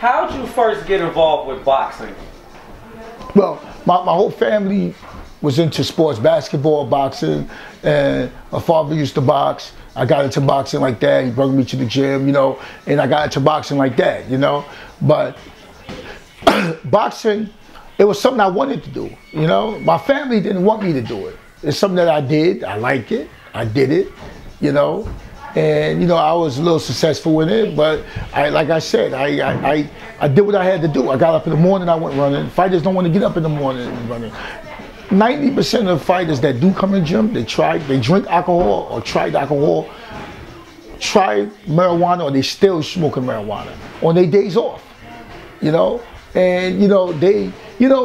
How'd you first get involved with boxing? Well, my whole family was into sports, basketball, boxing, and my father used to box. I got into boxing like that. He brought me to the gym, you know, and I got into boxing like that, you know. But boxing, it was something I wanted to do, you know. My family didn't want me to do it. It's something that I did. I like it. I did it, you know. And, you know, I was a little successful with it, but like I said, I did what I had to do. I got up in the morning, I went running. Fighters don't want to get up in the morning and running. 90% of fighters that do come in the gym, they drink alcohol or tried alcohol, try marijuana, or they still smoking marijuana on their days off, you know? And, you know,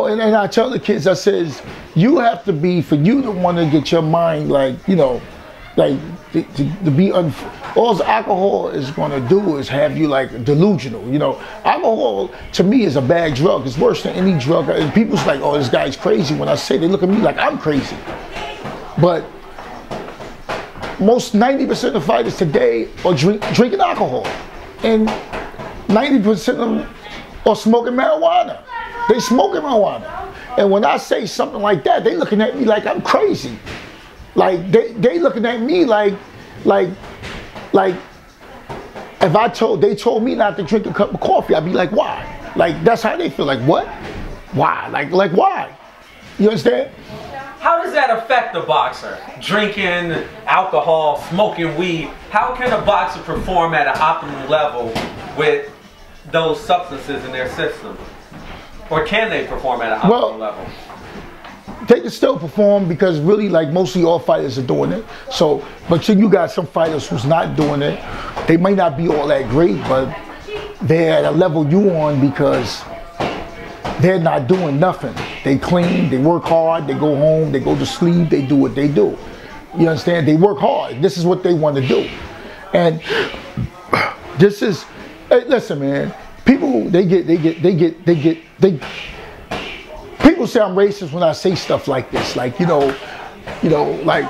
and I tell the kids, I says, you have to be, for you to want to get your mind, like, you know, like to be all alcohol is going to do is have you like delusional, you know. Alcohol to me is a bad drug. It's worse than any drug. And people's like, oh, this guy's crazy. When I say, they look at me like I'm crazy. But most 90% of fighters today are drinking alcohol, and 90% of them are smoking marijuana. They smoking marijuana, and when I say something like that, they looking at me like I'm crazy. Like they looking at me like if they told me not to drink a cup of coffee, I'd be like, why? Like that's how they feel. Like what? Why? Like why? You understand? How does that affect the boxer? Drinking alcohol, smoking weed. How can a boxer perform at an optimal level with those substances in their system? Or can they perform at an optimal level? They can still perform because really, like, mostly all fighters are doing it. So, but you got some fighters who's not doing it. They may not be all that great, but they're at a level you on because they're not doing nothing. They clean, they work hard, they go home, they go to sleep, they do what they do. You understand? They work hard. This is what they want to do. And this is, hey, listen, man, people, people say I'm racist when I say stuff like this. Like, you know, like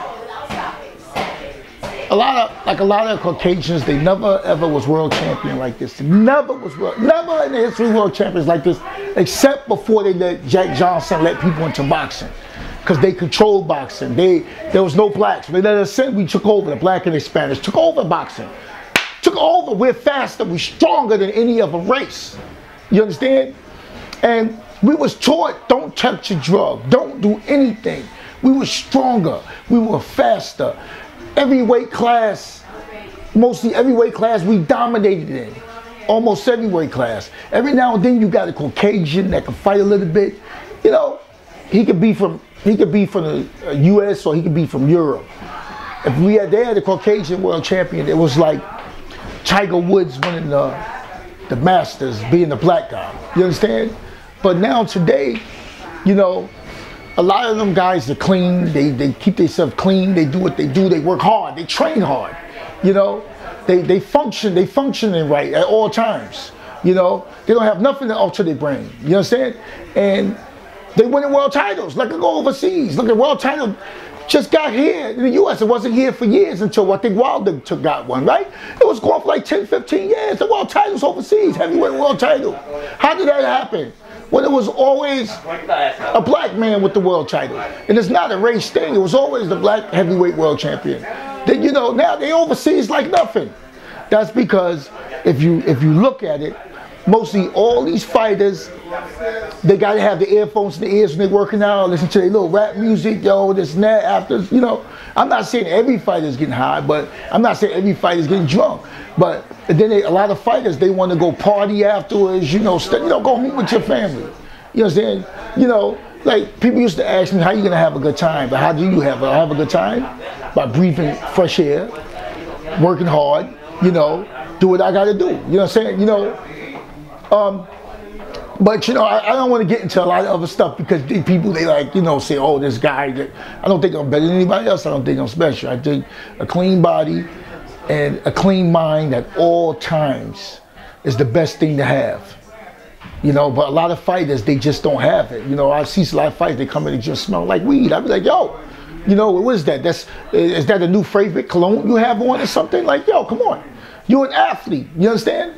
a lot of Caucasians, they never ever was world champion like this. Never in the history of world champions like this, except before they let Jack Johnson let people into boxing. Because they controlled boxing. There was no blacks. When they let us in, we took over. The black and the Spanish took over boxing. Took over. We're faster, we're stronger than any other race. You understand? And we was taught, don't touch a drug, don't do anything. We were stronger, we were faster. Every weight class, mostly every weight class we dominated in. Almost every weight class. Every now and then you got a Caucasian that can fight a little bit. You know, he could be from the US or he could be from Europe. If they had a Caucasian world champion, it was like Tiger Woods winning the Masters, being the black guy. You understand? But now today, you know, a lot of them guys are clean. They keep themselves clean. They do what they do. They work hard. They train hard. You know, they functioning right at all times. You know, they don't have nothing to alter their brain. You understand? And they winning world titles. Like, go overseas. Look at world title. Just got here in the U.S. It wasn't here for years until I think Wilder got one, right? It was going for like 10, 15 years. The world titles overseas, heavyweight world title. How did that happen? When it was always a black man with the world title. And it's not a race thing. It was always the black heavyweight world champion. Then, you know, now they overseas like nothing. That's because if you look at it, mostly all these fighters, they gotta have the earphones in the ears when they're working out, listen to their little rap music, yo, this and that, after, you know. I'm not saying every fighter's getting high, but I'm not saying every fighter's getting drunk. But then a lot of fighters, they want to go party afterwards, you know, go meet with your family. You know what I'm saying? You know, like people used to ask me, how you gonna have a good time? But how do you have a good time? By breathing fresh air, working hard, you know, do what I gotta do. You know what I'm saying? You know, but you know, I don't want to get into a lot of other stuff because people, they like, you know, say, oh, this guy, I don't think I'm better than anybody else. I don't think I'm special. I think a clean body and a clean mind at all times is the best thing to have. You know, but a lot of fighters, they just don't have it. You know, I see a lot of fighters, they come in and just smell like weed. I be like, yo, you know, what is that? Is that a new favorite cologne you have on or something? Like, yo, come on. You're an athlete, you understand?